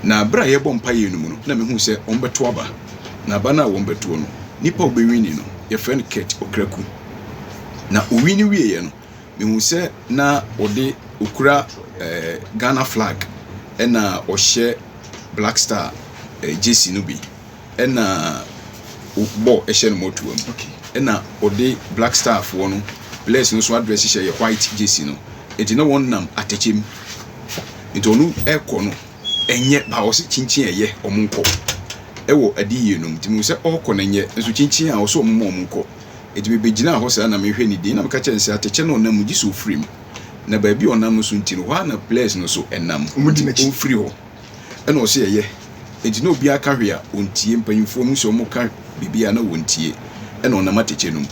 na bra ye bɔ mpa ye no mu no na mehu sɛ ɔmbeto aba na ba na wɔmbeto no nipa obewini no ye friend Kate Okraku na owini wie ye no mehu sɛ na ɔde okura Ghana flag ɛna ɔhyɛ Black Star jersey no bi ɛna bɔ ɛhyɛ no moto am ɛna ɔde Black Star fo no players no so address hyɛ white jersey no enti na wɔn nam atɛkyem enti ɔno ɛkɔ no enye ba wo se chinchin eye omunko ewo adiye no mtimu se okọ na enye nso chinchin a wo so omunko eti be begina ho sa na mehwe ni din na meka kyen se ateche no na mugi so free na ba bi onam no so ntino ho na place no so enam on free ho ena o se eye eti na obi aka hwe a ontie mpanyimfo mu so omuka bibia na wontie ena onam ateche no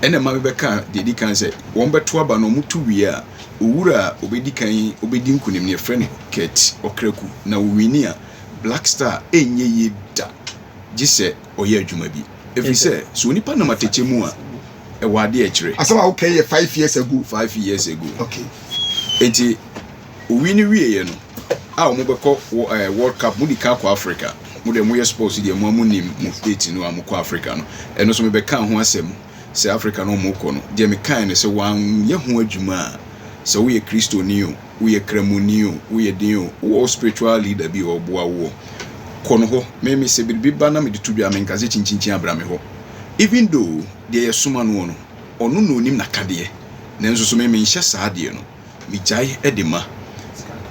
ena ma beka dedi kan se won beto aba no mutu wie a owura obedi kan obedi nkunim ne friend Kate Okraku na owini a Black Star enye yeda gise oye adwuma bi efise so nipa na mateche mu a e wade e kire asama okay 5 years ago okay enti owini wie ye no a omo beko World Cup mu di ka kwa Africa mu de mu ye sports di mu amunim mu state no amukọ Africa no eno so me beka ho asem se Africa no mu kọ no de me kan ne se wan ye ho adwuma so we Kristo niyo we kramoniyo we dinyo wo spiritual leader bi oboa wo kono ho me se biba na me de tudua me nkaze chinchin abrame ho even though de yesuma no ono no nim nakade na nso so me nhye saade no mi jai edema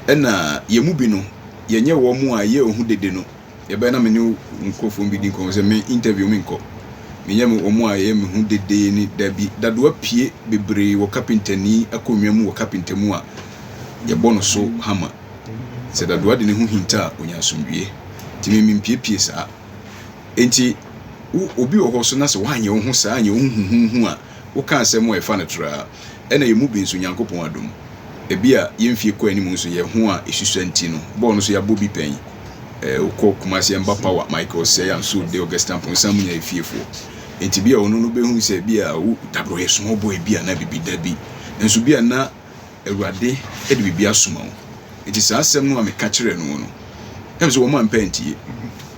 na yemu bi no yenye wo mu a ye ohu dede no ye be na me ni nkofo bi din ko se me interview me nko menyam omu a ye me hu dede ni dabi dadoa pie bebre wo kapintani akonwam wo kapintamu a ye bono so hama se dadoa de ne hu hinta onya asomdwie ti me mpiepie saa enti obi wo ho so na se wanye wo ho saa anye wo hu a wo ka asem wo efa na tra ena ye mu bi nso Nyankopon adom ebi a ye mfie ko anim nso ye ho a esusuanti no bono so ya bobi pen ukọ Kumasi Mba Power Michael say am so de Augustin Ponsa munya efiefo enti bia ono no behu se bia dabro ye small boy bia na bibi dabi enso bia na Awurade e de bibia soma wo enti saa asem no a me ka kire no no emso wo man pentie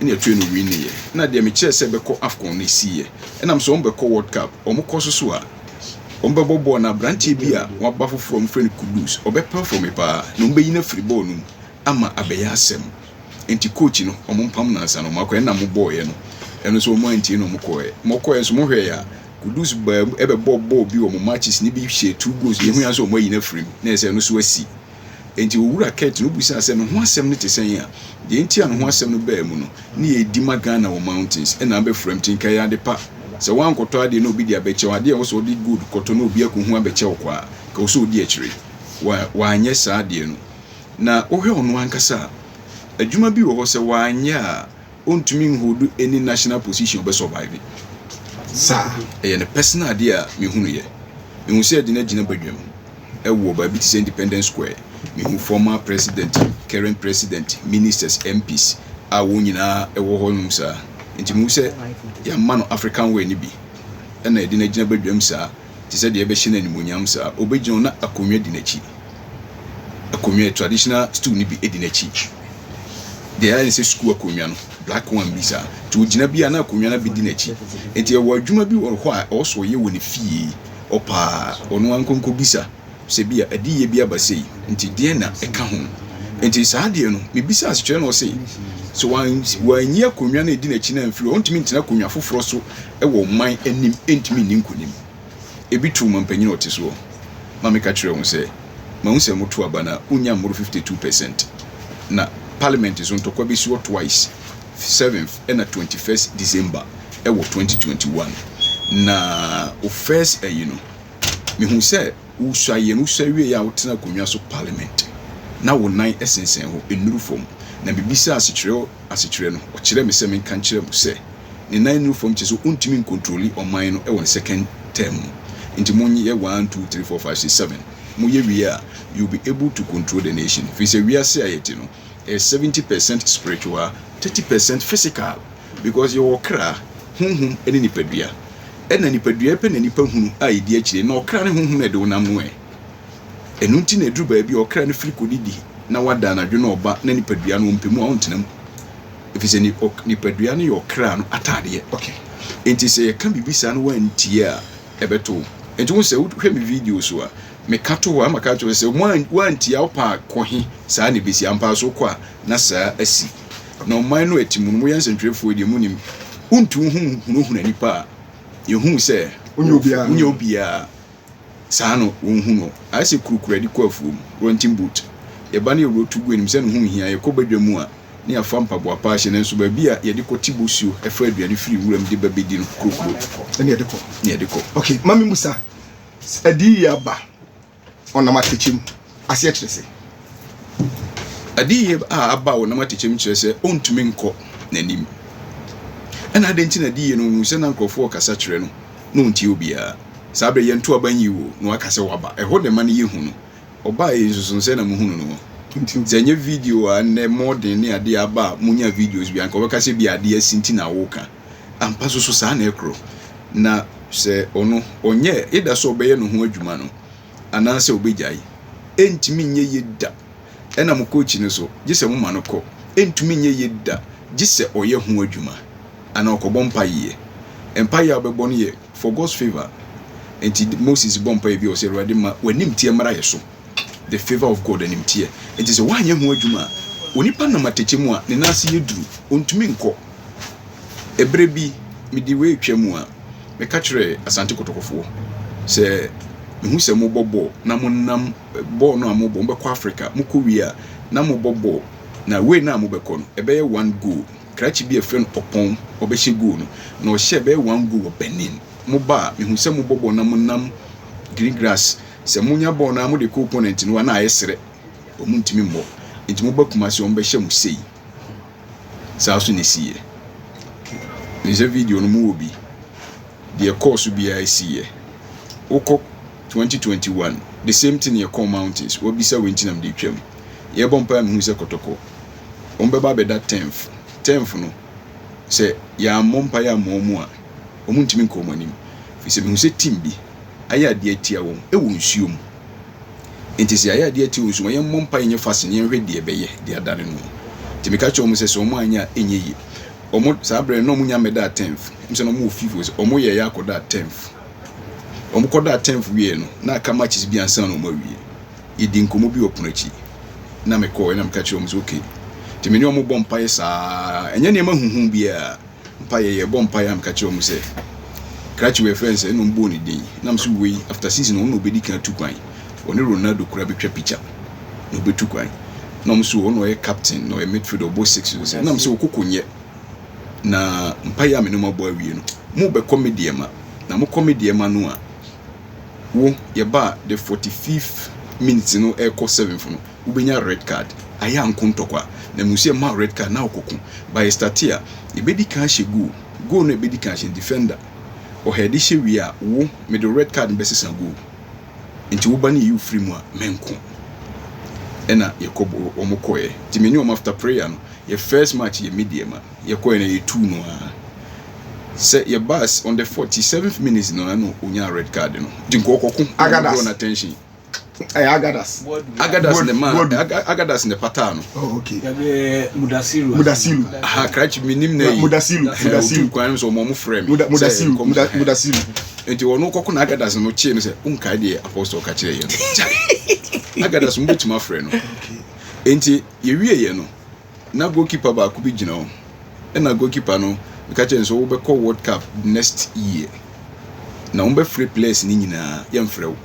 ene atwe no wi ne ye na de me kire se beko Afcon na siye enam so beko World Cup omukọ so a ombebobo na branche bia wabafo from friend Kudus obeperform pa no mbeyina free ball no ama abeya asem enti coach no omompam na nsa no makọ na mo boy no eno so mo anti no mokoe so mo hwe ya Kudus ba ebe ball bi o mo matches ni bi hye 2 goals ye hu ya so mo yi na free na ese no so asi enti owura Kate no busa asem no ho asem no tesen ya de enti an ho asem no ba mu no ni edi Magana wo mountains na be frame tinka ya de pa se wan koto ade no obi di abeche ade wo so di good koto no obi akohu abeche wo kwa ka wo so di akire wa anye sa ade no na ohwe ono ankasa adwuma bi wo ho se wa anye a ontumi nhodu any national position be survive sa ne personal ade a mehunu ye mehu se ade na gina badwam ewo ba bi ti Independence Square mehu former president, current president, ministers, MPs a wo nyina ewo ho num sa nti mu se ya man African way ni bi na ade na gina badwam sa ti se de be hye na nimonyam sa obegina na akonwa di nachi akonwa traditional stool ni bi edi nachi de ya nse school akonwa no black one bisa to gina bia na akonwa na bi di nachi enti e wo adwuma bi wo ho a oso ye wo ne fie opa ono ankonko bisa se bia adiye bia basei nti de na eka ho enti saa de no me bisa asechwe no sei so wan yi akonwa na edi nachi na mfiri ontimi ntina akonwa foforo so e wo man anim entimi ninkonim ebi tu mampanyin oteso ma me ka kire wo se ma hu se moto aba na unya moro 52% na parliament is on to kwabi so twice 7th and 21st December e wo 2021 na o first me hu se wo hwaye no hwawe ya wotena konwa so parliament na wo nan esensen ho enuru fom na bibisa asechire no o kire me se me kan kire mu se ne nan enuru fom cheso untimi control oman no e wo second term nti munyi 1 2 3 4 5 6 7 muye wi you'll be able to control the nation. If it's a we are say 70% spiritual, 30% physical, because your kra any nipadua ena nipadua pe na nipa hunu a edi akire na okra ne honhum na de wonam no e enunti na dru ba bi okra ne firi kodidi na wada na dwo na oba na nipadua no mpemu a ontenam efise nipadua no yo kra no atade okay enti se ye ka bibisa no wantie a ebeto enti wo se wo hwe me video so a me kato wa makato se wantie a opa kohi saa ne besi ampa so kwa na saa asi na oman no atimu no yen sentwefo de mu nim untu hu nipa ye hu se unye obia saa no wo hu no a se kurukura di kwafuom running boot ye ba ne ro tugu enim se no hu hia ye ko badwa mu a ne afa mpabo apa ahye ne nso ba bia ye de ko tibosuo efa aduane firi wuram de ba bedi no kurukuro ne ye de ko okay mami musa adi ya ba ona matechim ase kyerese adi aba ona matechim kyerese ontumi nko nanim ena adenti na di ye no se na nkrofo kasa kyere no no nti obia sabre ye nto aban yiwo no akase waba eho de man ye hu no oba ye nsusun se na mu hu no zenye video and modern ne ade aba munya videos bi anko beka se bi ade asinti na woka ampa so saa na ekro na se ono onye ida so obeye no ho adwuma no ana se obejai entimi nye yeda ena mo coach ne so gise mo ma no ko entimi nye yeda gise oye ho adwuma ana okobọ mpa ye empa ya obebo no ye for God's favor enti Moses bompa bi o se Awurade ma wanim tie mara ye so the favor of God and him tie it is wanye ho adwuma onipa na matechemu a ne nase yeduru ontumi nko ebre bi midi we twam a me ka kire asante kotokofo se mehu se mo bobo na mo nam bo no amobo mbe kwa Africa mo ko wi a na mo bobo na we na mo beko no ebe ye one goal krachi bi efren opon obehye goal no na o hye be one goal Benin mo ba mehu se mo bobo na mo nam green grass se munya bɔ na mo de component no na ayesere o muntimi mbɔ enti mo bakuma se on be hye mo sei saa so ne siye ne video no mu obi de course bi a siye okɔ 2021 the same thing ye come mountains obi sa wentinam de twam ye bompa me hu se kotoko on be ba be that 10th no se ya mompa ya momu a o muntimi nkomanim fi se me hu se team bi aya de atia won e won nsuom enti se aya de atia won nsuom ye mompa nye fasene ye hwe de beye de adare no ti me ka cho mo se so mo anya enye yi omo sabre no mo nya me da 10th mse no mo fifo se omo ye ya akoda 10th omo koda 10th wie no na aka matches bi ansa no mo wie idi nkomo bi oponachi na me ko na me ka cho mo se okay ti me ni omo bompa ye sa enye ne ma huhu bia mpa ye bompa ya me ka cho mo se Krachi we friends no mbo ni din na mso we after season no obedi kan tu kwan oni Ronaldo kura betwa picture no betu kwan na mso ono ye captain no e midfield obo 6 so na mso kokonye na mpaya me no mabo awie no mu be comedy ma na mu comedy ma no a wo ye ba the 45th minute no e ko 7th no ubenya red card aya nkontokwa na musie ma red card na okoku by startia e bedi kan hye go no e bedi kan hye defender o hedi hye wi a wo me the red card mbesesa go nti wo ba ne you free mu a menko ena yakobo omokoye ti meni om after prayer no ye first match ye medium ye koye na ye 2 no a se ye bas on the 47th minute no na onya red card no dinko okoku Agadas on attention Agadas the man Agadas in the pattern oh okay Mudasiru ha crutch minim na Mudasiru kwan so mo frame Mudasiru enti wono kokko na Agadas no chie no se unka de apostle ka kire ye Agadas mo bituma frame no okay enti ye wie ye no na goalkeeper ba ku bi gina o na goalkeeper no ka kire so wo be call World Cup next year na wo be free players ni nyina ye mfrew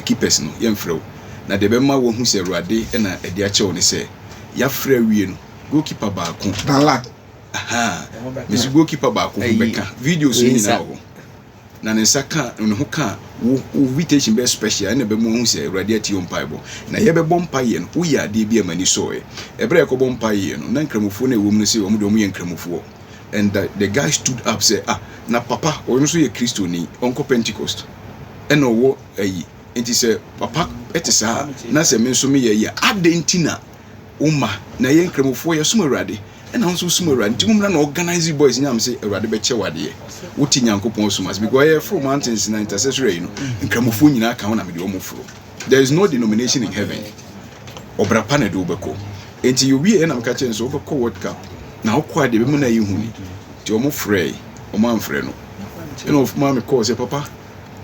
keepers no ye mfrew na de be ma wo hu se Awurade na e de a chew ne se ya frɛ wie no goalkeeper ba ku Dalad aha miss goalkeeper ba ku beka videos ni na ho na ne saka ne ho ka wo invitation be special na be mo hu se Awurade ati yo mpaibo na ye be bɔ mpaye no wo ya de bi amani so e bre ko bɔ mpaye no na nkramofo na ewom no se wo mo de mo ye nkramofo and the guy stood up say na papa o no so ye Kristo ni onko Pentecost and wo ayi enti se papa etisa na se me nso me ye adentina umma na ye nkramofo ye sum Awurade and na nso sum Awurade nti mumra na organize boys nyam se Awurade be che wade wuti nyankopon sumas because ye from mountains na intercessory no nkramofo nyina ka ho na me de omofro there is no denomination in heaven obra pa na de wobɛkɔ enti you wie na mka kyɛn so wobɛkɔ World Cup na wokɔ ade bɛmu na yɛhuni ti omo frɛ omo amfrɛ no eno of ma me call say papa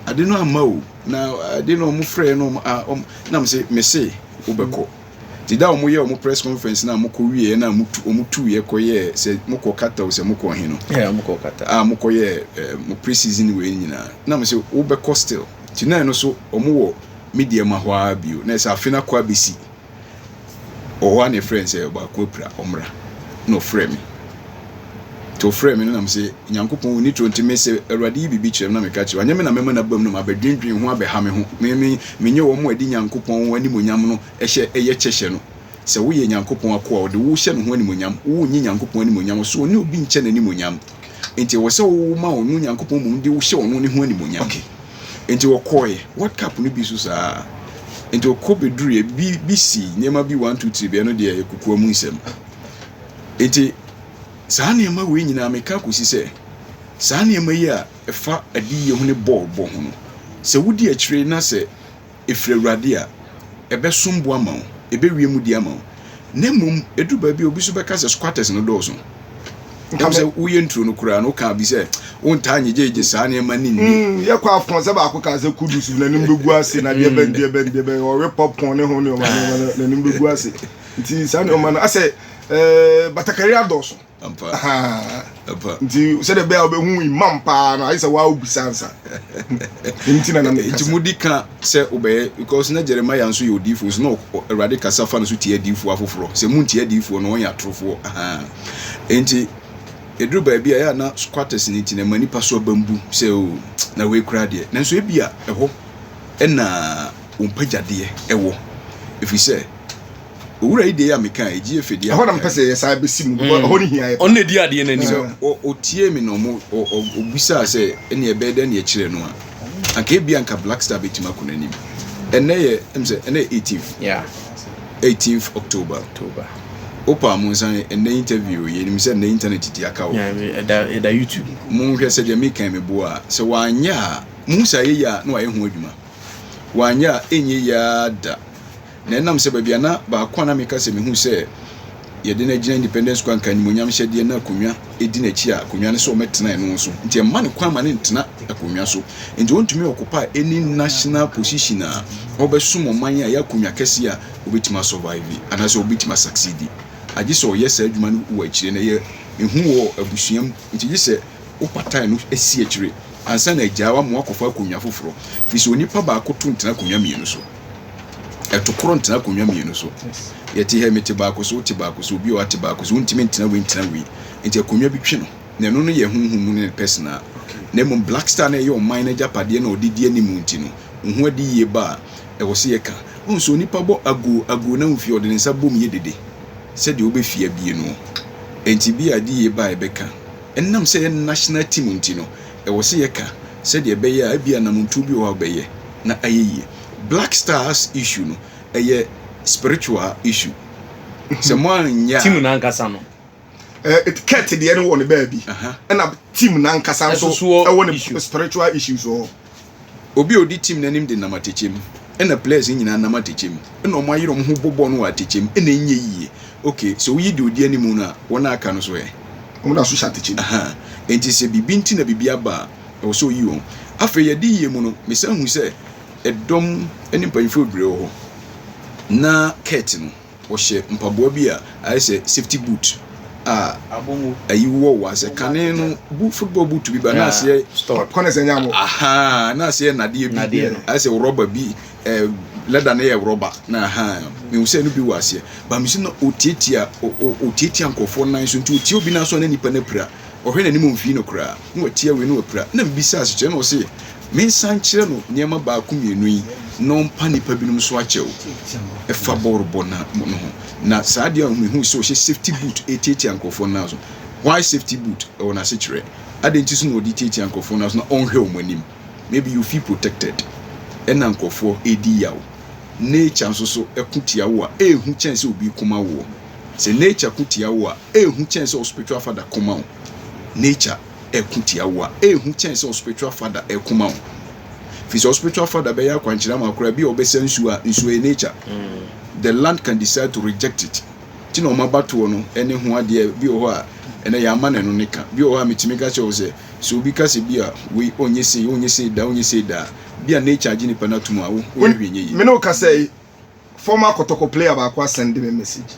ade no amma o na ade no omo frɛ no na me say wobɛkɔ ti da omo yɛ omo press conference na mokɔ wie na omo tu yɛ kɔyɛ sɛ mokɔ kata o sɛ mokɔ he no mokɔ kata mokɔ yɛ mo pre-season we nyina na me say wobɛkɔ still ti na no so omo wɔ media ma hɔ abio na sɛ afina kɔ abesi o one friends e ba ko pra omra no frɛ me to frɛ me no na say nyankopɔn ni tro ntime sɛ awurade bibi kyerɛ na me ka kyerɛ anya me na mema na bam no ma badwendwen ho abɛha me ho me nye wo mo adi nyankopɔn wani monyam no ɛhyɛ ɛyɛ kyɛhyɛ no sɛ wo yɛ nyankopɔn akɔ a de wo hyɛ no ho ani monyam wo nyi nyankopɔn ani monyam so oni obi nkyɛ n'ani monyam enti wo sɛ wo ma wo nyankopɔn mum de wo hyɛ wo no ne ho ani monyam enti wo kɔɛ what cap no bi so saa enti wo kɔ beduru bi si nema bi 1 2 3 bi no de ekukua mu nsɛm enti saa nneɛma we nyina meka kosi sɛ saa nneɛma yi a ɛfa adi yɛ ho ne bɔ ho no sɛ wodi akyire na sɛ efiri awurade a ɛbɛsombo ama wo ɛbɛwie mu di ama wo na mmom edu ba bi obi so bɛka sɛ squatters no dɔɔso nkam sɛ woyɛ nturo no kura no ka bi sɛ wontaa nyegye saa nneɛma ne nni yɛ kɔ afɔn sɛ baako ka sɛ kudus na nim begu ase na deɛ bɛn ɔwe popcorn ne ho ne ɔma na nim begu ase nti saa nneɛma no asɛ batakari adɔɔso ampa nti sɛ de bɛ a obɛhu imam pa na ayɛ sɛ wa obisansa nti na nti mudi ka sɛ obɛyɛ because na Jeremiah nso yɛ odifo so no awurade kasa fa no so tie adifo afoforo sɛ mu ntie adifo no wɔn yɛ atorofo enti eduru baabi a ya na squatters ni ti na mani pa so bambu sɛ o na we kura de nanso ebi a ɛhɔ ɛna ompagyadeɛ ɛwɔ efi sɛ owura ide ya meka eji efedi a hɔ na mpɛsɛ yɛ saa besi mu hɔ ni hia yɛ on na di ade na ni o tie mi no mo obisa sɛ ene ebe de na yɛkyerɛ no a anka ebi anka Black Star betima ko nanim ene yɛ emse ene 18th October opa mo nsan ene interview yɛ nim sɛ na internet ti aka wo da YouTube mo hwɛ sɛ de meka me bo a sɛ wanya musa yɛ ya na wayɛ ho adwuma wanya enye ya da na enam sɛ baabi ana ba kwa na meka sɛ mehu sɛ yɛde na gina independence kwa nka nimonyam hyɛdeɛ na akonwa edi na chi a akonwa ne so metena eno so nti ma ne kwa ma ne ntena akonwa so nti wontumi occupy any national position a obɛsum ɔman a yɛ akonwa kɛse a obetima survive ana sɛ obetima succeed agye sɛ ɔyɛ sɛ adwuma no wɔ akyire na yɛ ehu wɔ abusuam nti gye sɛ opatai no esi akyire ansa na agya wa mo akɔfa akonwa foforo fi sɛ onipa ba akoto ntena akonwa mienu so etokoro ntena akonwa mienu so yɛte he mete baako so te baako so obi o ate baako so ntimi ntena we nti akonwa bi twe no na no yɛ honhom ne personal na mo Black Star na yɛ ɔman na japade na odidi animu nti no ho adi yie ba ɛwɔ se yɛka onso nipa bɔ ago na mfi ɔde ne nsa bom yɛ dede sɛ de obɛfia bie no enti bi adi yie ba ɛbɛka ɛnam sɛ yɛ national team nti no ɛwɔ se yɛka sɛ de ɛbɛyɛ a bia namontu bi wɔ ɔbɛyɛ na ayɛ Black Stars issue no ɛyɛ spiritual issue sɛ mo anya team na nkasa no etiquette de no wɔ ne baabi ɛna team na nkasa nso ɛwɔ ne spiritual issues so obi odi team na nim de na matechem ɛna players nyina na matechem ɛna ɔmo ayero mo ho bobɔ no atechem ɛna enye yie okay so we do odi animu na wɔna aka no so ɔmo na so hyɛ atechem enti sɛ bibi nti na bibi aba ɛwɔ so yi wɔn afei yɛde yie mu no mesa hu sɛ ɛdɔm ɛne mpanyinfo bebree wɔ hɔ na kɛt no wɔhyɛ mpaboa bi a ayɛ sɛ safety boot a abomu ayi wɔ asɛ kane no football boot bi ba na asɛ kɔne sɛ nyamo na asɛ nadeɛ bi asɛ rubber bi leather na yɛ rubber na me hu sɛ no bi wɔ asɛ ba me na otietia nkɔfo nan so nti otie obi na so na nipa na pira ɔhwɛ na nim mfi no kura na watia we no wapira na mbisa asɛ no sɛ me nsan kyerɛ no nneɛma baako mienu yi no mpa nipa binum so akyɛw ɛfa bɔrɔbɔ na no ho na saa deɛ me hu sɛ ɔhyɛ safety boot etietia nkɔfo na so why safety boot ɛwɔ na se kyerɛ adenti so na ɔdi tietia nkɔfo na so na ɔnhwɛ wɔn anim maybe you feel protected ɛna nkɔfo edi yaw nature nso so ɛkutia wo a ehu kyɛn sɛ obi koma wo sɛ nature kutia wo a ehu kyɛn sɛ spiritual father koma wo nature ekutia wo a ehu kyɛn sɛ spiritual father ekoma wo fi sɛ spiritual father bɛyɛ akwankyerɛ ma akora bi a obɛsɛ nsu a nsu e nature the land can decide to reject it. Tino mabato no any ho ade bi o ho a ene ya ma no ne ka bi o ho a metimi ka che o se so bi ka se bi a we onye se da bi a nature agi ni panatum a wo hwenye yi me no ka say former Kotoko player ba kwa send me message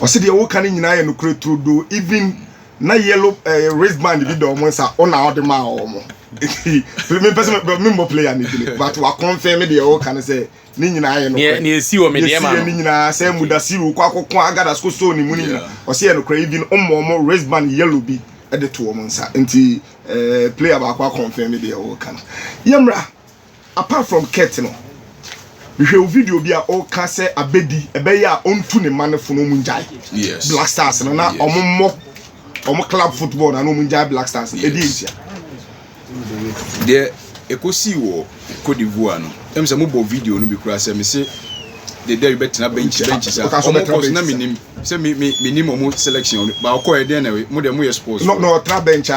o se de wo kan nyina ye no kure do even na yellow wristband bi do mo sa ona ode ma o mo me person me mo player ni bi but wa confirm de wo kan say ni nyina ye no ni esi o me de ma ni nyina say Mudasiru kwa akoko agada so ni mu ni o se ye no kure even mo wristband yellow bi e de to o mo nsa nti player ba kwa confirm de wo kan yemra apart from Ket no we show video bi a o ka say Abedi ebe ya ontu ne manefo no mu njai yes Black Stars no na omo club football na no mu njai Black Stars edi ntia de ekosi wo Cote d'Ivoire no em se mo bo video no bi kura se me se de there betina bench sa omo course na minim se minim omo selection ba okọ e de na we mo de mo ye sports no tra bench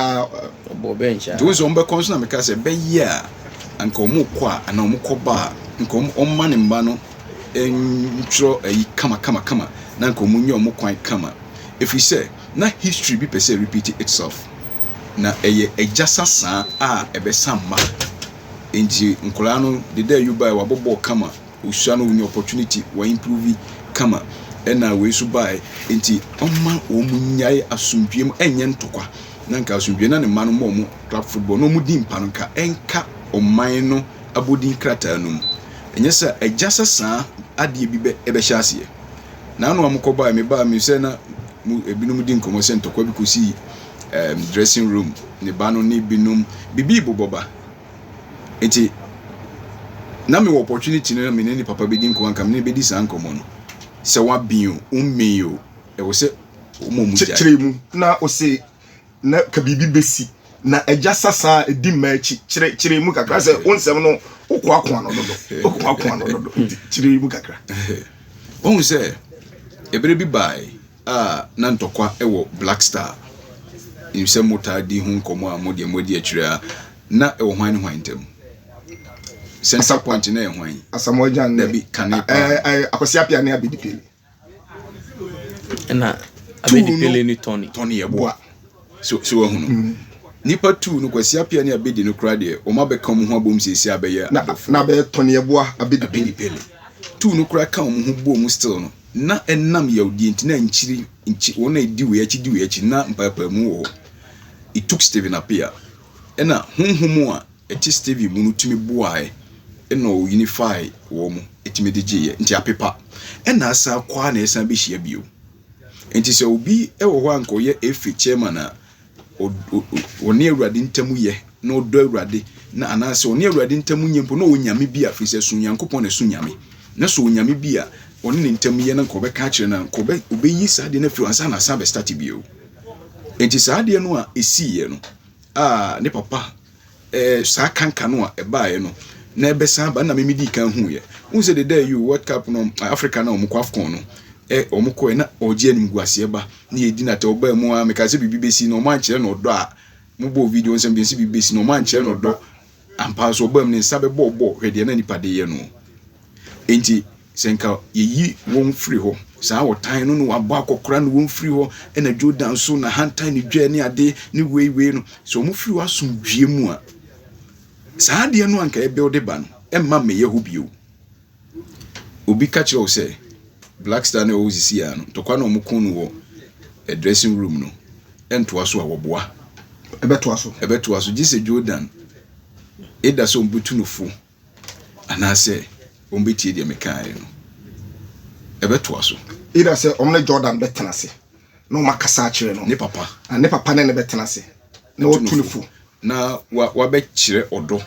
bo bench do so mbe kon so na me ka se be ya anka omo kwa ana omo ko ba anka omo ne mba no ntro ayi kama na anka omo nyi omo kwan kama if we say na history bi per se repeat itself na eye ejasa san a ebesamba enji nkola no the day you buy wabobo kama usua no win opportunity wa improve kama ena we so buy enti omma omunyai asumpiem enye ntokwa na nka asumpie na ne manu mo club football no mu din pa nka enka oman no abodin krata no enye sa ejasa san ade bi be ebehyaase na no amkoba me ba me se na ebinum din komo se ntokwa bi kosi dressing room ne bano ni binum bibi boboba enti na me opportunity na me ni papa bedin ko anka me bedi san komo no se wa bio ummeyo e wo se omomu ja chiremu na o se na ka bibi besi na eja sasa edi machi chiremu kakra se onsem no okwa akwa no dodo chiremu kakra on se ebere bi bai na ntokwa e wo Black Star imse mota di hu nkomo a modi atwira na e wo hwan ne hwan ntam center point na e hwan Asamoah na bi kanepa akosi apia ne Abedi Pele na Abedi Pele ni Tony ebo so wo hunu nipa 2 no kwasi apia ne Abedi no kra de o ma be kan ho abom sesi abeya na be Tony ebo Abedi Pele 2 no kra kan ho bom still no na enam yaudi nti na nchiri wona di we achi na mpapa mu wo it took Steven Apia ena honhomu a eti Steven mu no tumi boae ena o unify wo mu etimi de giye nti apepa ena asa kwa na esa be hia bio nti se obi e wo ho anko ye efi chairman a oni awurade ntamu ye na odo awurade na anase oni awurade ntamu nyempo na onyame bi a fise so nyankopon na so nyame na so onyame bi a oni ne ntamu ye na ko be ka kire na ko be obeyi sade na fi ansa na sa be start bio enti sade no a esiye no ne papa sa kanka no a ebaaye no na ebe sa ba na memedi kan hu ye unse the day you World Cup no Africa na omko Afcon no omko na oje anim guase ba na edi na te oba mu a meka se bibisi no man kire no do a mo bo video nsem bi se bibisi no man kire no do ampa so oba mu ne sa be bo hwede na nipa de ye no enti senka yeyi won free ho saa wotan no wabo akokora no won free ho ena Jordan so na hantan ni dwa ni ade ni weiwei no so mu free asomdwie mu a saa de no anka e build ba no emma me yehu bio obi ka kire o se Black Star na o zisi ya no tokwa na omukun no wo a dressing room no ento aso a woboa ebeto aso gise Jordan eda so mbutu no fu anase ombetie de mekai no ebeto aso ida se omne Jordan betena se no makasa kire no ne papa ne betena se na otunufu na wa be kire odo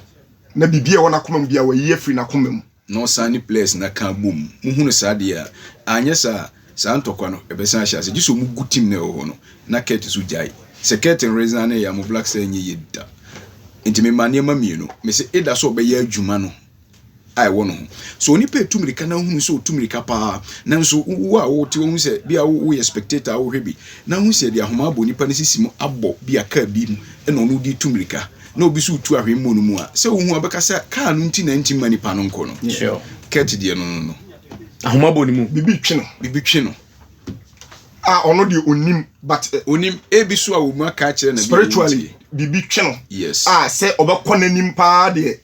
na bibia wona komam bia wa yie free na komam no sani place na kan boom muhunu saade a anya sa ntokwa no ebesa ahia se giso mu gutim na ho no na Ket so jai se Ket reason na ya mo Black Star nye yeda enti me mane ma mienu me se eda so be ya adwuma no ai wono so oni pe tumirika na hunu so tumirika pa nanso wo a wo ti wo se bia wo ye spectator wo hwebi na hu se dia homa abo nipa ne sisimo abo bia ka bi mu e no no di tumirika na obi so tu ahwemmo no mu a se wo hu abeka se ka no nti na nti manipa no nko no sure Ket die no ahomabo ni mu bibi twe no ono de onim but onim ebiso a wo mu aka kire na spiritually bibi twe no yes say obekọ nanim pa de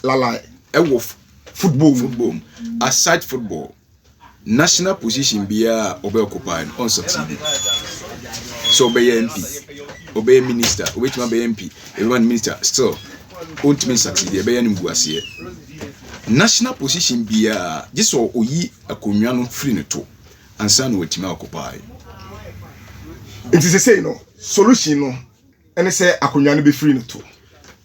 lala ewo football aside football national position bia obe occupy on succeed so be MP obe minister obe tuma be MP everyone minister still won't mean succeed be nim buase national position bia just oyi akonwa no free ne to ansa no wetima occupy it is say no solution no ene say akonwa no be free ne to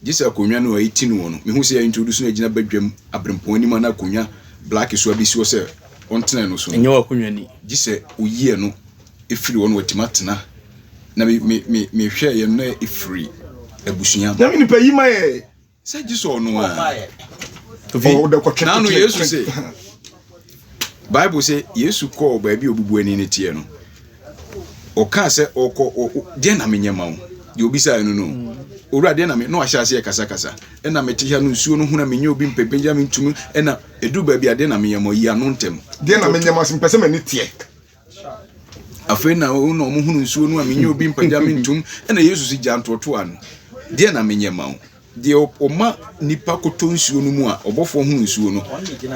just akonwa no 18 no me hu say introduce no agina badwam abrempon anim na akonwa black so abi si o say ontena no so enyo akonwa ni gise oyie no efiri won wetima tena na me hwe ye no efiri abusunya na me ni payi maye say gise ono a na no Yesu say Bible say Yesu call ba bi obubu ani ne tie no o ka say oko de na menyema wo de obi say no no owura de na me no ahya ase kasa e na meti ha no nsuo no hu na menya obi mpepenja me ntum e na edu ba bi ade na menyema yi ano ntem de na menyema sim pese me ne tie afa na wo no mo hu nsuo no a menya obi mpepenja me ntum e na Yesu si jantoto ano de na menyema wo de oma nipa koto nsuo no mu a obofo hu nsuo no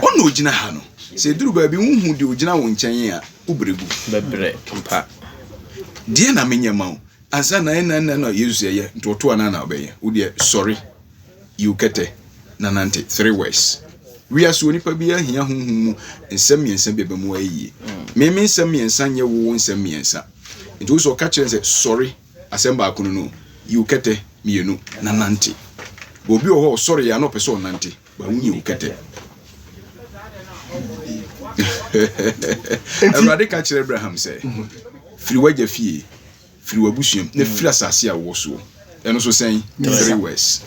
ono ogina ha no se duru ba bi hu de ogina wo nkyɛn a ubregu bebre mpa de na menyema wo asa na na Yesu ye ntoto ana na obeye wo de sorry you kete na nante 3 words we aso nipa bi ahia honhom nsɛm miɛnsa bi ba mu ayi me nsɛm miɛnsa nye wo nsɛm miɛnsa nti wo so ka kyerɛ sɛ sorry asɛm ba kono no you kete mienu na nante obi o sorry ya no person nante ba wunye you kete Everybody ka kyerɛ Abraham sɛ firi wagya fie firi wabusuam na firi asase a wo so ɛno so sɛn 3 words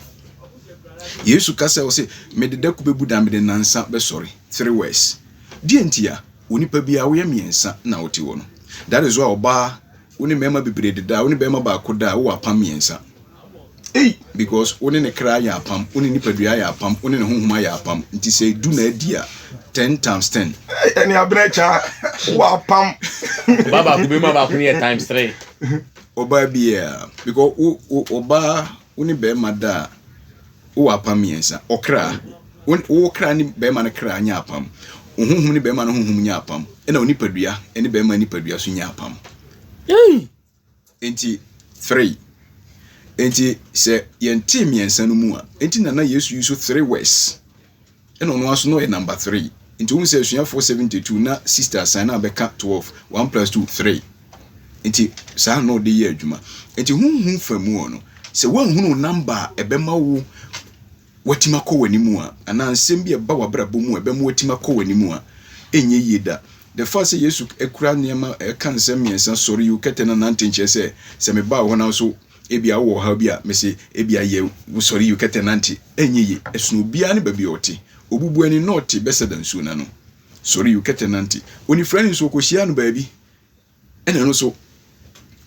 Yesu kasa o se me de daku bebu da me de nansa be sorry 3 words die ntia onipa bia wo ye miensa na wote wo no that is why oba woni mema bebre de da woni bema ba ko da wo apam miensa because woni ne kra ya apam woni nipa dua ya apam woni ne honhoma ya apam nti se du na dia 10 times 10 eni abrecha wo apam baba ku be ma ba ku ne times 3 oba bia because oba woni bema da wo apam miensa okra wo kra ni be ma ne kra nya apam honhom ni be ma ne honhom nya apam ena onipadua eni be ma nipadua so nya apam enti 3 enti se yenti miensa no mu a enti na Yesu use 3 words ena ono aso no e number 3 enti wo se sua 472 na sister sign na beka 12 1 + 2 3 enti sa no de ye adwuma enti honhom famu ono se wo hunu number ebema wo watima ko wanimu a ana nsem bi eba wabrabo mu eba mu watima ko wanimu a enye yeda the first say Yesu ekura niema e kan nsem miensa sorry you ketena nantenche se me ba wo na so ebia wo ha bia me se ebia ye sorry you ketena nanti enye ye esunu bia ne ba bia oti obubu ani not besa dan su na no sorry you ketena nanti oni friend so ko hia no ba bi ena no so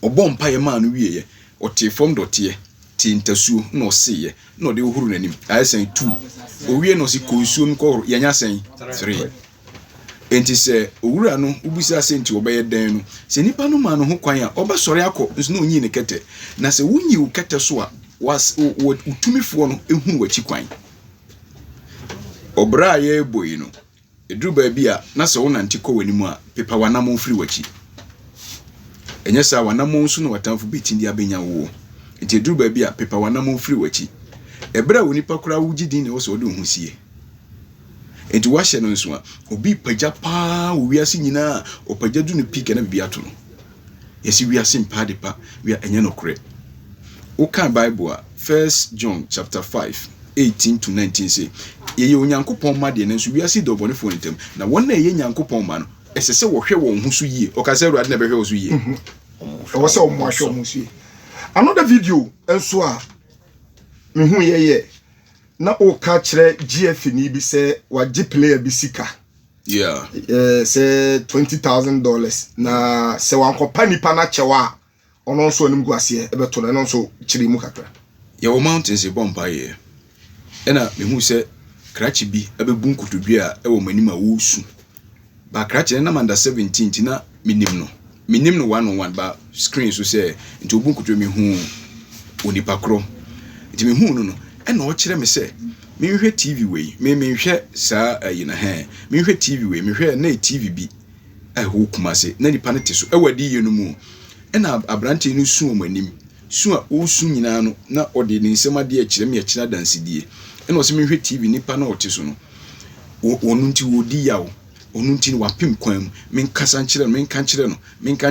obom pa ye ma no wieye oti form dotie tintasuo no seye no de uhuru nanim ayesen 2 owie no si konsuo ko yanya sen 3 enti se owura no ubisa senti obeye den no se nipa no ma no ho kwan a oba sori akọ nso no nyi ne kete na se wunyi u kete so a was utumifo no ehunu wachi kwan obra ye boyi no eduru ba bi a na se wona ntiko wanimu a pepa wanam firi wachi enye sa wanam nso no watamfo betindi abenya wo enti eduru ba bi a pepa wanam firi wachi ebra woni pakura wugidin ne wo so de ohusie enti wahye no nso a obi pagya pa wiase nyina opagya du ne pike na bibia to no yesi wiase mpa de pa wi enye no kore o kan Bible a 1 John chapter 5 18 to 19 say ye onyankopon ma de nso wiase do bone fo ntem na wona ye nyankopon ma no esese wo hwe wo hu so yie o ka se ruade na be hwe wo so yie wo se o mo ahwe wo so yie another video enso a me hu ye na o ka kire GF ni bi se waje player bi sika yeah say $20,000 na se wanko panipa na chewa ono so anim guase e beto na no so kire mu kakra ye wo mountains e bompa ye ena me hu se krachi bi abebu nkotodua e wo manim a wo su ba krache na under 17 na minim no 1-on-1 ba screen so say nti obu nkoto me hu onipa kro nti me hu no na o kire me say me hwehwe TV we me hwehwe sa yina he me hwehwe TV we me hwehwe na TV bi ho kumase na nipa ne te so wadi ye no mu na abrante no su omanim su a o su nyina no na ode ne nsema de akire me akira dansidie na o se me hwehwe TV nipa na o te so no onu nti wodi yawo onu nti wapim kwam men kasa nkyere no men kan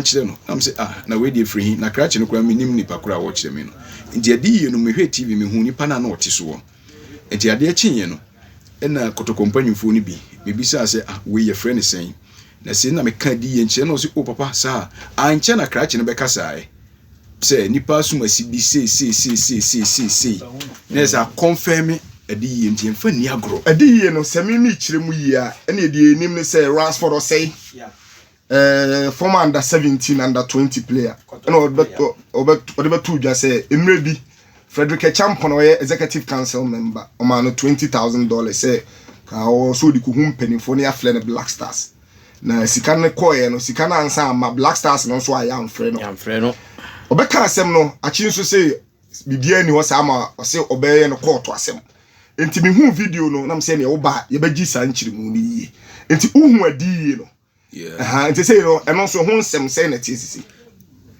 kyere no am say na we dey free na krache no kwa menim nipa kura wo kyere me no nti adi ye no me hwe TV me hu nipa na ote so wo nti ade akyenye no na kotokompanyimfo ni bi me bisa say we ye friend sen na se na me ka di ye nkyere no so o papa sa anche na krache no be kasa say nipa sumasi bi say na sa confirm adi ye nti mfa ni agro adi ye no se mi kyire mu yi a na edi enim ne say Ransford or say former under 17 under 20 player na obeto dwa say emre bi Frederick Champon oye executive council member o ma no $20,000 say ka o so di ku hu mpanifo ne afle ne Black Stars na sika ne koye no sika na ansa ma Black Stars no so aya amfre no obeka asem no achi nso say bibia ni ho sa ma o say obeye no court asem enti me hu video no na me say ne wo ba ye ba gi sa nkyiri mu ni yi enti uhu adi no enti say no eno so hu nsem say na tiesisi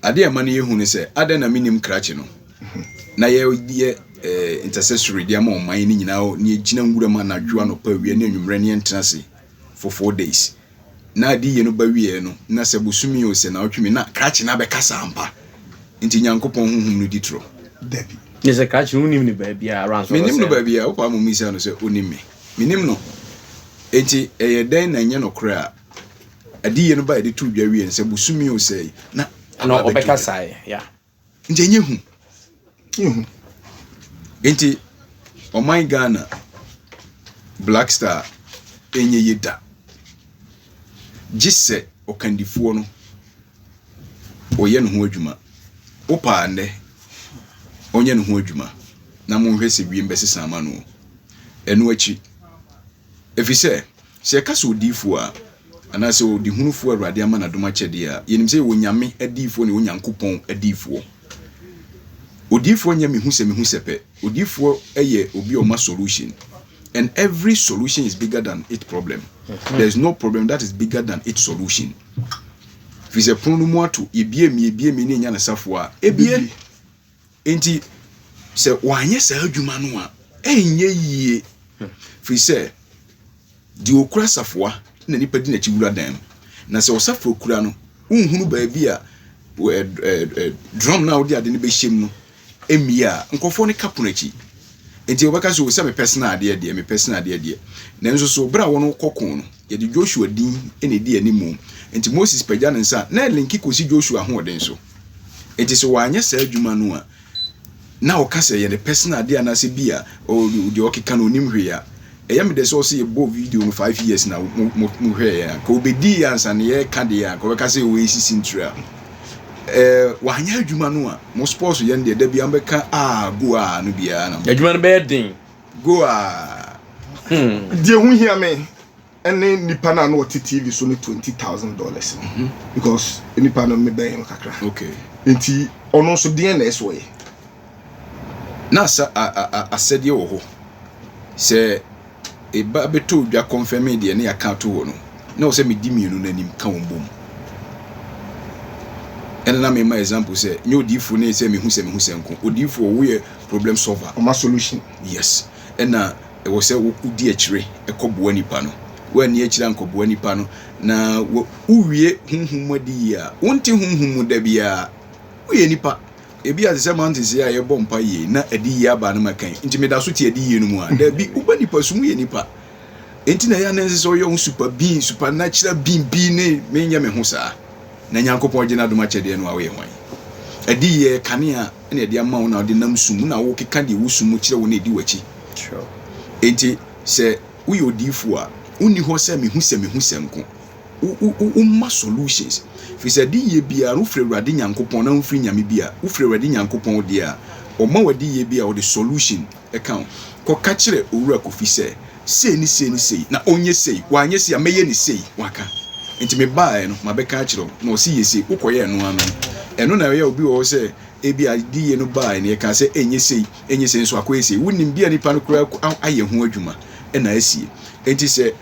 ade ama ne yehu ne say ade na minim krache no na ye intercessory dia ma oman ni nyina o ne gina ngura ma na dwa no pa wie ne nwumre ne entrance for 4 days na adi ye no ba wie no na se bosumi o se na otwemi na krache na be kasa ampa enti nyankopon huhum no ditro debi Yes, a catch unim ni baby around. Minim no baby a opa mo misa no se onime. Minim no. Enti den na nya no kra. Adi ye no ba de tu dwa wie nse busumi o sei. Na obeka sai, yeah. Nje nye hu. Enti o my Ghana Black Star enye yeda. Gisse o kandifuo no. O ye no ho adwuma. Opa ande onye no ho adwuma na mo hwese wie mbesesa ama no enu achi efise se ka so difo a ana se odi hunufo awurade ama na doma chede a yenim se wonyame adifo ne onyankopon adifo odifo nya mehu sepe odifo eye obi o ma solution and every solution is bigger than its problem. There is no problem that is bigger than its solution. Fise ponu mu ato ebie mi ne nya na safo a ebie enti se wanye sa adwuma no a enye yie fise di okura safoa na nipa di na chiwura dan na se osafo okura no unhunu ba bia drum na odi ade ne be hyem no emia nkofo ne kapo na chi enti obaka so se me personal ade na nso so bra wono kokon no ye di Joshua din ene di animu enti Moses pagya ne nsa na linki kosi Joshua ho oden so enti so wanye sa adwuma no a na o kase ye the personal ade anase bia o di okeka no nim hwe ya eya me de so se ye bo video no 5 years na mu hwe ya ko obedi ansa ne ye ka de ya ko kase o esisi ntura wanya adwuma no a mo sports ye de bia mbeka go no bia na adwuma no be din go die hu hia me ene nipa na no TV so no $20,000 because nipa no me ben kakra okay enti ono so de na eso ye na sa asede wo ho se e ba beto dwa confirm de ne account wo no na o se me di mienu nanim ka won bom ene na me ma example se nyo difo ne se me hu senko odifo wo ye problem solver o ma solution yes ena e wo se wo kudi akire e koboa nipa no wo ani akire ankoboa nipa no na wo wie hunhum adi ya wonte hunhum da bia wo ye nipa ebi azese mountains ya ye bompa ye na adi ya ba na makan nti me da so ti adi ye no mu a da bi uba nipa sumu ye nipa enti na ya na nse so yo super being supernatural being ne me nya me ho saa na nyankopon gina do ma chede no awe hwan adi ye kanea na adi ama wo na odi nam sumu na wo keka de wo sumu kire wo na edi wachi sure enti se wo yo difu a uni ho se me hu senko ma solutions fi se di ye bia wo frɛ Awurade nyankopon na wo firi nyame bia wo frɛ Awurade nyankopon de a o ma wadi ye bia o de solution account ko ka kire owura ko fi se sei ni sei na onye sei wa anye sei ameye ni sei waka enti me bae no mabeka akiro na osi yesi ukoye no anu eno na ye obi wo se ebi adi ye no bae ne ka se enye sei nso akoyesi wonim bia nipa no kura aye ho adwuma na asie enti se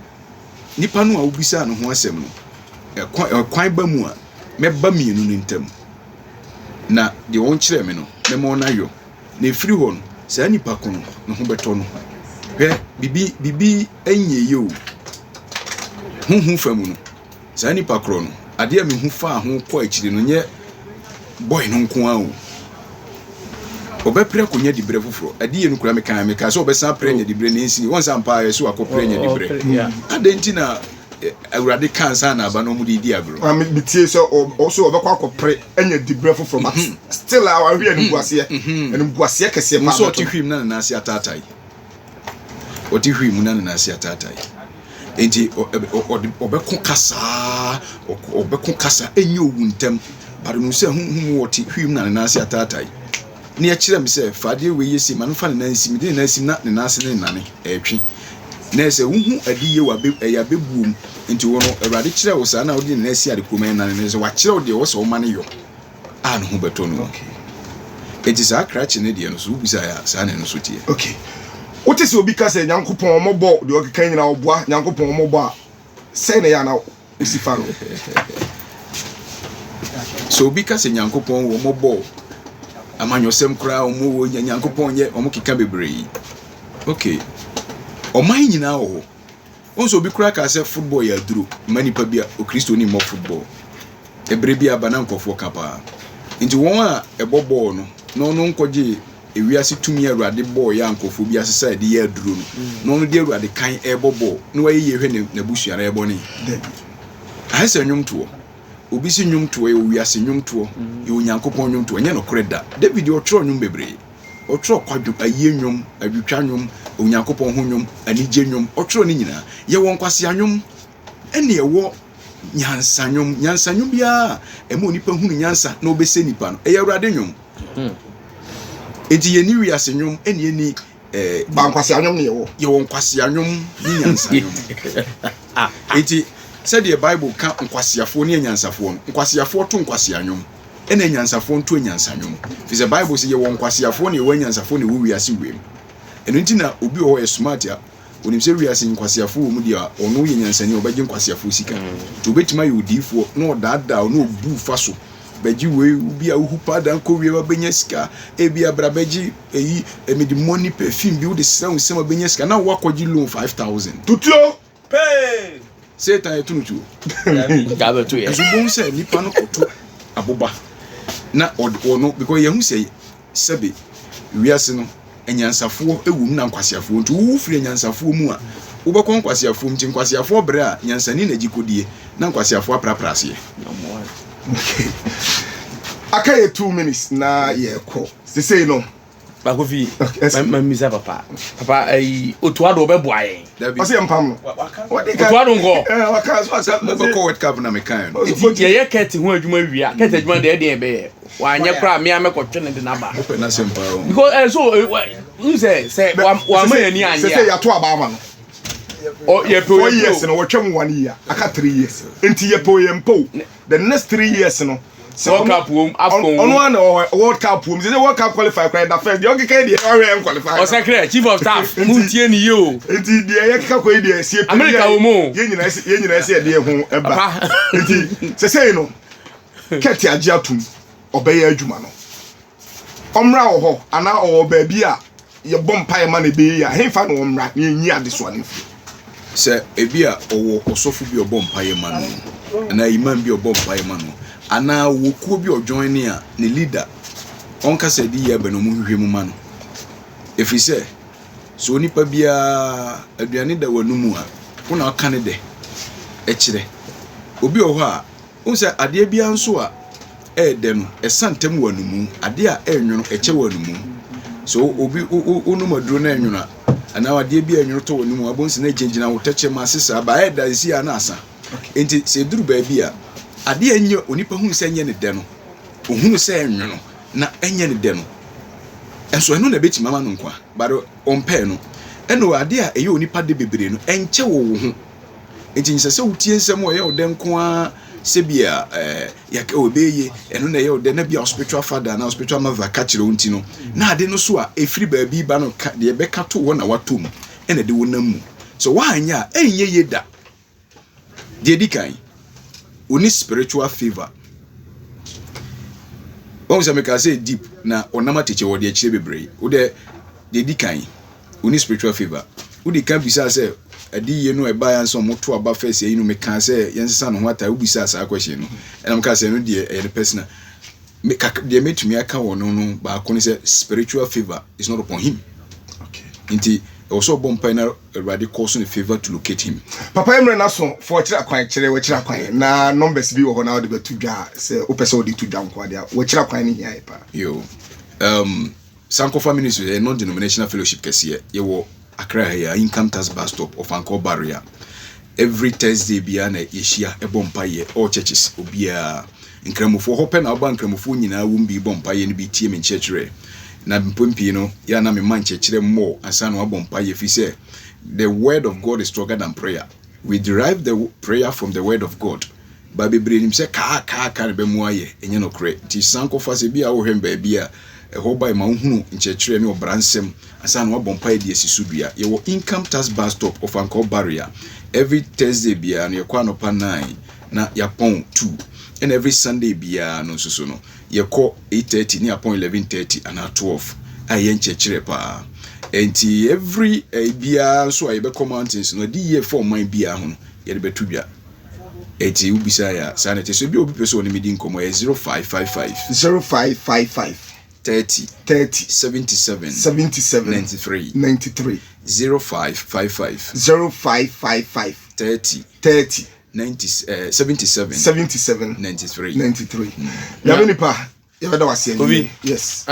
nipa no a obisa no ho asem no kwan ba mu a meba mienu no ntam na de won kire me no me mo na yo na efiri ho no sa nipa kono no ho beto no hwe bibi enye yo hu famu no sa nipa kro no ade a me hu fa ho ko akiri no nye boy no nko a o obepre konya dibre foforo ade ye no kura me ka so obesan prenya dibre ne nsi won sa mpa so akopre dibre adenti na awurade kansa na aba no mu di agro me tie so also obekwa akopre enya dibre foforo but still our hwe enu buase kese ma so tihwim na ase atatai otihwim na ase atatai enti obekko kasa enye owuntem bare no se hu otihwim na ase atatai ni akire me se fade we yesi manfa ne nansi me de nansi na ne nansi ne nane etwi na se hu adiye wa be ya bebuum nti wo no awurade kire wo sa na wo de ne nansi ade kuma nane ne se wa kire wo de wo so ma ne yo a no hu beto no enti sa krache ne de no so ubisa ya sa ne no so tie okay what is obi ka se nyankopon omobo de okeka nyina oboa nyankopon omobo a se ne ya na usifaro so obi ka se nyankopon wo omobo amanyosem kura omo wo nyankopon ye omo keka bebre okay oman nyina wo onso obi kura ka se football ya duro mani pa bia o kristo ni mo football ebre bia bana nkofo kapa nti won a ebobo no nkoje ewiase tumi awurade ball ya nkofo bia sesa de ya duro no de awurade kan ebobo no waye hwe na busuara ebone ahese nwumto obi si nwumto e wiase nwumto e onyankopon nwumto nya no kreda David otro nwum bebre otro kwadwo aye nwum adwutwa nwum onyankopon ho nwum anije nwum otro ni nyina ye won kwase anwum ene ewo nyansa nwum bia emo nipa hunu nyansa na obese nipa no e awurade nwum enti ye ni wiase nwum ene ni bankwase anwum ne ye won kwase anwum ni nyansa nwum enti said the Bible can nkwasiafo ne nyansafo nkwasiafo to nkwasianwom ene nyansafo to nyansanwom fi the Bible say ye won nkwasiafo ne we nyansafo ne wo wiase wem eno ntina obi o smart ya onim se wiase nkwasiafo wo mu dia ono ye nyansani obaje nkwasiafo sika to betima ye odifo no dada no obu faso baji we bi a hu pada nko wie ba benya sika e bi abrabaji eyi emedi money perfume bi wo de sran sema benya sika na wakoji loan 5000 tutuo pay Satan etunutu gabe to ye zubon se nipa no koto aboba na ono because ye hu say sebe wiase no enyansafo ewum na nkwasiafo nti wo firi enyansafo mu a wo be kon nkwasiafo mti nkwasiafo bre a nyansani na gikodie na nkwasiafo apraprase akaye 2 minutes na ye ko say no bakofi mamisa papa ai otuado obeboaye ose mpam no otuado ngo waka so beko World Cup na mekan ye kete ho adwuma wia kete adwuma de be wanye kra me amekotwe ne de naba na sempa because so say wa ma yani anya say ya to aba ama no o ye pe 4 years no watwam 1 year aka 3 years enti ye po ye mpo the next 3 years no World Cup wom afcon on one World Cup wom say World Cup qualify cry that first the okay dey already qualify o secret chief of staff mutie ni yo enti dey ye kaka ko dey sie America wo mo ye nyina se dey ho eba enti say no keti age atum obey adwuma no omra wo ho ana o ba bia ye bompa ye ma na be ya hemfa no omra na enyi adeso ne fi se ebia owo osofu bi obompa ye ma no na imam bi obompa ye ma no ana wokuo bi ojoin ni a ne leader onka se di ye be no mu hwehwe mu ma no efise so onipa bia aduane da wanumu a wona aka ne de e kire obi o ho a unse ade bia nso a de no esantem wanumu ade a enwono eche wanumu so obi onumaduro na enwono ana ade bia enwono to wanumu abonsi na gengina wo teche ma sesa ba e da si ana asa enti se duru ba bia ade enye onipa hu se enye ne de no ohunu se enwono na enye ne de no enso eno na beti mama no nkwa baro ompe no eno ade a eye onipa de bebre no enche wo hu enti nse se utie nsem o ye o den ko a se bia ya ka obeye eno na ye o den na bia spiritual father na spiritual mother ka kire unti no na ade no so a efiri baabi ba no ka de be ka to wo na watom ene de wonam mu so wa anya enye yeda de dikan oni spiritual favor on se make say deep na onama teche wo de akire bebre wo de dikan oni spiritual favor wo de kan bisa say adi ye no e ba yan so moto aba first ye no me kan say yensesa no hata wo bisa sa question no enam ka say no de e personal me de metumi aka wo no ba ko ni say spiritual favor is not upon him. Okay. Inti also bompa na radical so favor to locate him. Papa Emre na so for kira kwan kire we kira kwan na numbers bi wo ho na wo de betu dwa say opese wo de tu dwa nko dia we kira kwan ni hia pa. Yo. Sankofa Ministry a non-denominational fellowship kese ye wo Accra here income tax bus stop of Anchor Barrier. Every Thursday bia na yeshia e bompa ye all churches obia nkramofo hope na oba nkramofo nyina wo mbi bompa ye no bi tie me nchechire na mpompi no ya na me man nchechire mo ansa na bompa ye fi say the word of God is stronger than prayer. We derive the prayer from the word of God. Ba bebre nim say ka be mu aye enye no kre ti Sankofa se bia wo hwemba bia hoba ma hunu nchechire ne obransem asa na wabompa e de asisudua ye wo income tax bus stop of Anchor Barrier every Thursday bia na yakwa no pa 9 na yapon 2 and every Sunday bia no so no ye ko 8:30 ni yapon 11:30 and 12 aye nchechire pa enti every bia so aye be mountains no di ye for man bia ho ye de betudua eti ubisa ya sanete so bi obi person ni medi nkomo 0555 30 77 93 0555 30 77 93 Yamini pa yabeda wase. Obi. Yes.